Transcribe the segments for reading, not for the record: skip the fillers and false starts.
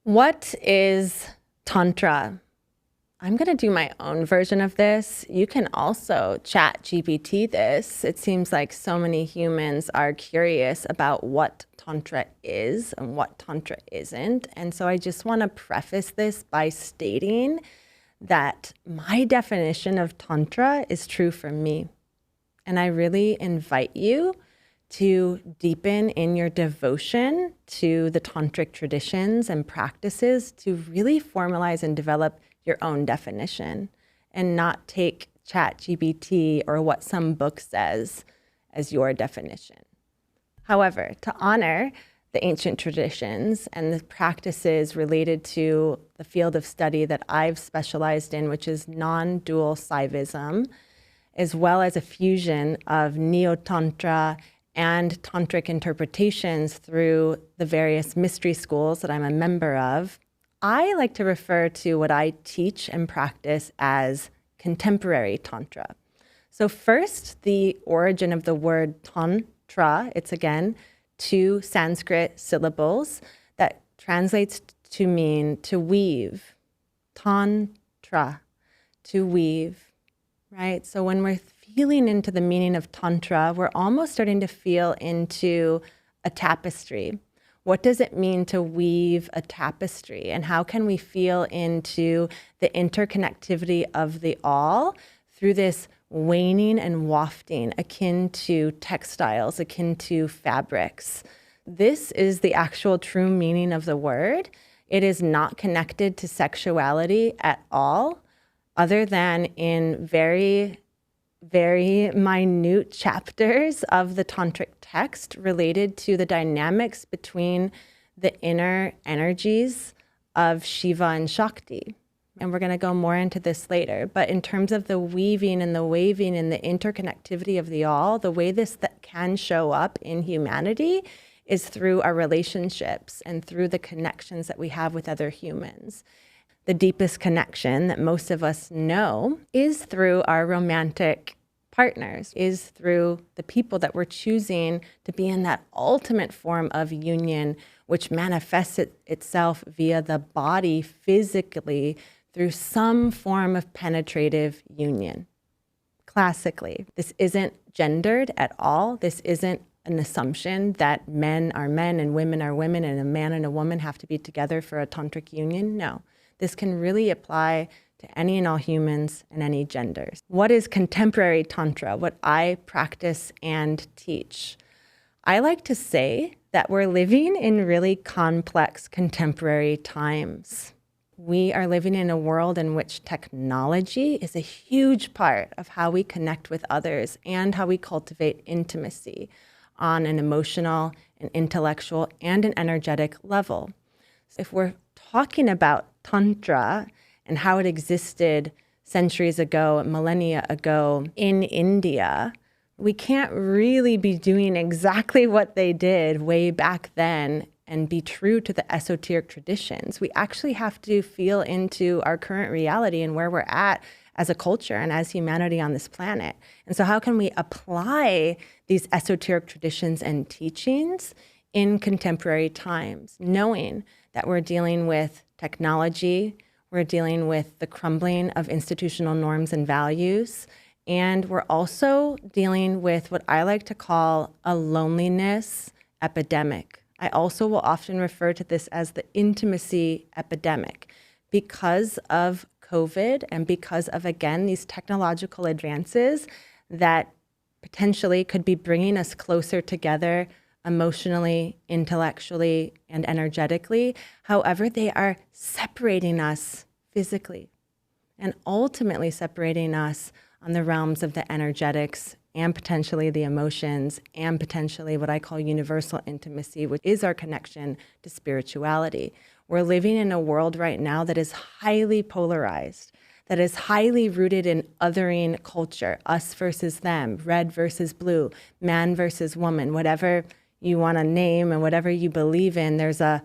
What is Tantra? I'm going to do my own version of this. You can also chat GPT this. It seems like so many humans are curious about what Tantra is and what Tantra isn't. And so I just want to preface this by stating that my definition of Tantra is true for me. And I really invite you to deepen in your devotion to the tantric traditions and practices to really formalize and develop your own definition and not take ChatGPT or what some book says as your definition. However, to honor the ancient traditions and the practices related to the field of study that I've specialized in, which is nondual Shaivism, as well as a fusion of Neo-Tantra and tantric interpretations through the various mystery schools that I'm a member of, I like to refer to what I teach and practice as contemporary Tantra. So first, the origin of the word Tantra, it's again 2 Sanskrit syllables that translates to mean to weave. Tantra, to weave, right? So when we're feeling into the meaning of Tantra, we're almost starting to feel into a tapestry. What does it mean to weave a tapestry? And how can we feel into the interconnectivity of the all through this waning and wafting akin to textiles, akin to fabrics? This is the actual true meaning of the word. It is not connected to sexuality at all, other than in very minute chapters of the tantric text related to the dynamics between the inner energies of Shiva and Shakti. And we're going to go more into this later. But in terms of the weaving and the waving and the interconnectivity of the all, the way this that can show up in humanity is through our relationships and through the connections that we have with other humans. The deepest connection that most of us know is through our romantic partners, is through the people that we're choosing to be in that ultimate form of union, which manifests itself via the body physically through some form of penetrative union. Classically, this isn't gendered at all. This isn't an assumption that men are men and women are women and a man and a woman have to be together for a tantric union. No. This can really apply to any and all humans and any genders. What is contemporary Tantra? What I practice and teach? I like to say that we're living in really complex contemporary times. We are living in a world in which technology is a huge part of how we connect with others and how we cultivate intimacy on an emotional, an intellectual, and an energetic level. If we're talking about Tantra and how it existed centuries ago, millennia ago in India, we can't really be doing exactly what they did way back then and be true to the esoteric traditions. We actually have to feel into our current reality and where we're at as a culture and as humanity on this planet. And so how can we apply these esoteric traditions and teachings in contemporary times, knowing that we're dealing with technology, we're dealing with the crumbling of institutional norms and values, and we're also dealing with what I like to call a loneliness epidemic. I also will often refer to this as the intimacy epidemic because of COVID and because of, again, these technological advances that potentially could be bringing us closer together emotionally, intellectually, and energetically. However, they are separating us physically and ultimately separating us on the realms of the energetics and potentially the emotions and potentially what I call universal intimacy, which is our connection to spirituality. We're living in a world right now that is highly polarized, that is highly rooted in othering culture, us versus them, red versus blue, man versus woman, whatever you want to name and whatever you believe in, there's a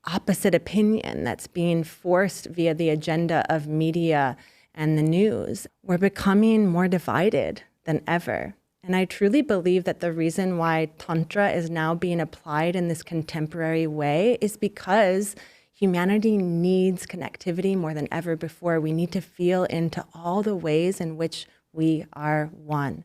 opposite opinion that's being forced via the agenda of media and the news. We're becoming more divided than ever. And I truly believe that the reason why Tantra is now being applied in this contemporary way is because Humanity needs connectivity more than ever before. We need to feel into all the ways in which we are one,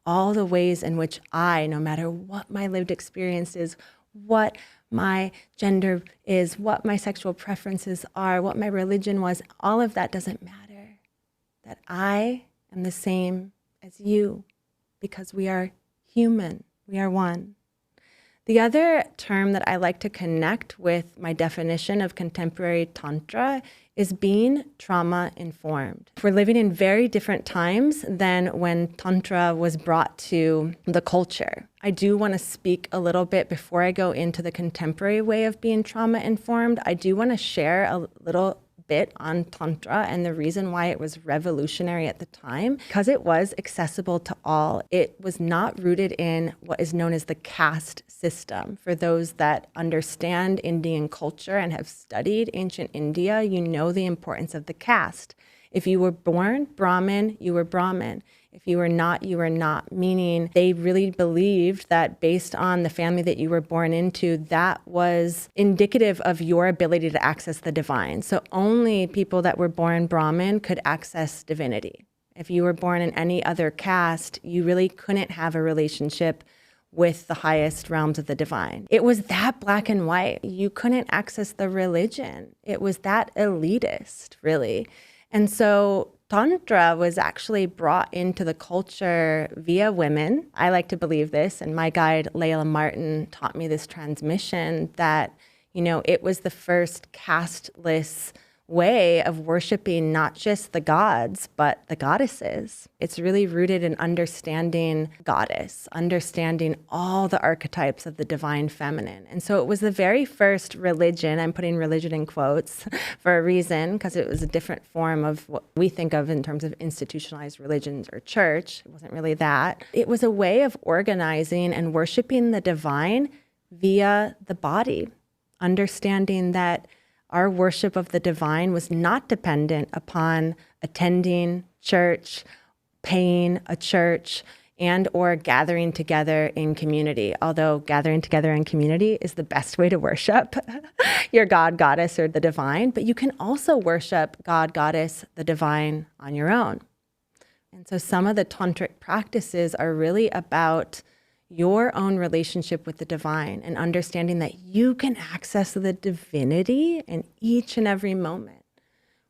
all the ways in which I, no matter what my lived experience is, what my gender is, what my sexual preferences are, what my religion was, all of that doesn't matter. That I am the same as you because we are human, we are one. The other term that I like to connect with my definition of contemporary Tantra is being trauma-informed. We're living in very different times than when Tantra was brought to the culture. I do want to speak a little bit before I go into the contemporary way of being trauma-informed. I do want to share a little bit on Tantra and the reason why it was revolutionary at the time, because it was accessible to all. It was not rooted in what is known as the caste system. For those that understand Indian culture and have studied ancient India, you know the importance of the caste. If you were born Brahmin, you were Brahmin. If you were not, you were not, meaning they really believed that based on the family that you were born into, that was indicative of your ability to access the divine. So only people that were born Brahmin could access divinity. If you were born in any other caste, you really couldn't have a relationship with the highest realms of the divine. It was that black and white. You couldn't access the religion. It was that elitist, really. And so Tantra was actually brought into the culture via women. I like to believe this, and my guide, Layla Martin, taught me this transmission that, it was the first casteless way of worshiping not just the gods, but the goddesses. It's really rooted in understanding goddess, understanding all the archetypes of the divine feminine. And so it was the very first religion, I'm putting religion in quotes for a reason, because it was a different form of what we think of in terms of institutionalized religions or church. It wasn't really that. It was a way of organizing and worshiping the divine via the body, understanding that our worship of the divine was not dependent upon attending church, paying a church, and or gathering together in community. Although gathering together in community is the best way to worship your God, goddess, or the divine. But you can also worship God, goddess, the divine on your own. And so some of the tantric practices are really about your own relationship with the divine and understanding that you can access the divinity in each and every moment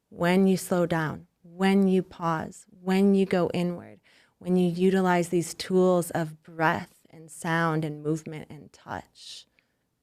when you slow down, when you pause, when you go inward, when you utilize these tools of breath and sound and movement and touch,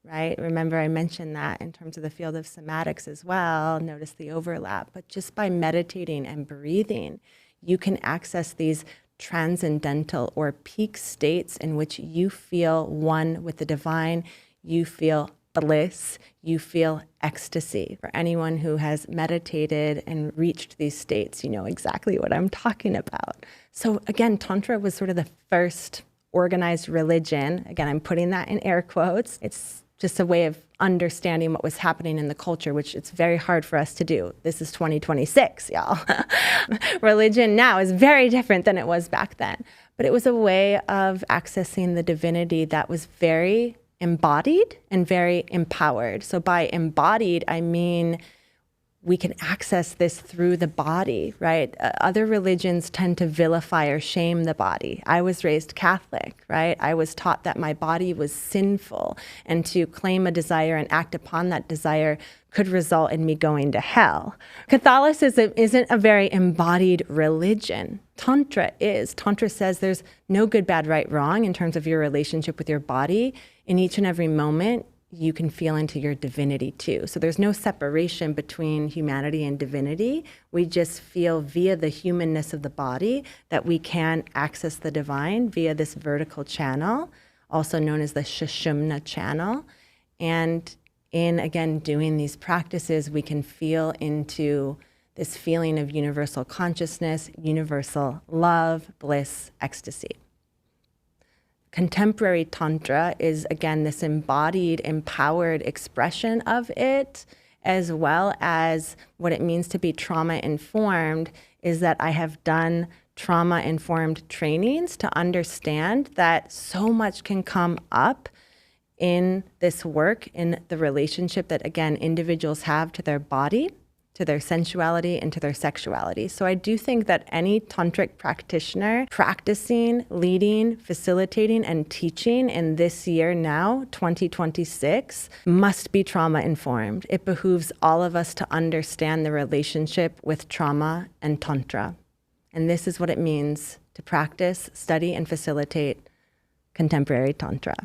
right? Remember, I mentioned that in terms of the field of somatics as well. Notice the overlap. But just by meditating and breathing, you can access these transcendental or peak states in which you feel one with the divine, you feel bliss, you feel ecstasy. For anyone who has meditated and reached these states, you know exactly what I'm talking about. So again, Tantra was sort of the first organized religion. Again, I'm putting that in air quotes. It's just a way of understanding what was happening in the culture, which it's very hard for us to do. This is 2026, y'all. Religion now is very different than it was back then. But it was a way of accessing the divinity that was very embodied and very empowered. So by embodied, I mean we can access this through the body, right? Other religions tend to vilify or shame the body. I was raised Catholic, right? I was taught that my body was sinful, and to claim a desire and act upon that desire could result in me going to hell. Catholicism isn't a very embodied religion. Tantra is. Tantra says there's no good, bad, right, wrong in terms of your relationship with your body. In each and every moment, you can feel into your divinity too. So there's no separation between humanity and divinity. We just feel via the humanness of the body that we can access the divine via this vertical channel, also known as the Sushumna channel. And in, again, doing these practices, we can feel into this feeling of universal consciousness, universal love, bliss, ecstasy. Contemporary Tantra is, again, this embodied, empowered expression of it, as well as what it means to be trauma-informed, is that I have done trauma-informed trainings to understand that so much can come up in this work, in the relationship that, again, individuals have to their body, to their sensuality, and to their sexuality. So I do think that any tantric practitioner practicing, leading, facilitating, and teaching in this year now, 2026, must be trauma informed. It behooves all of us to understand the relationship with trauma and Tantra. And this is what it means to practice, study, and facilitate contemporary Tantra.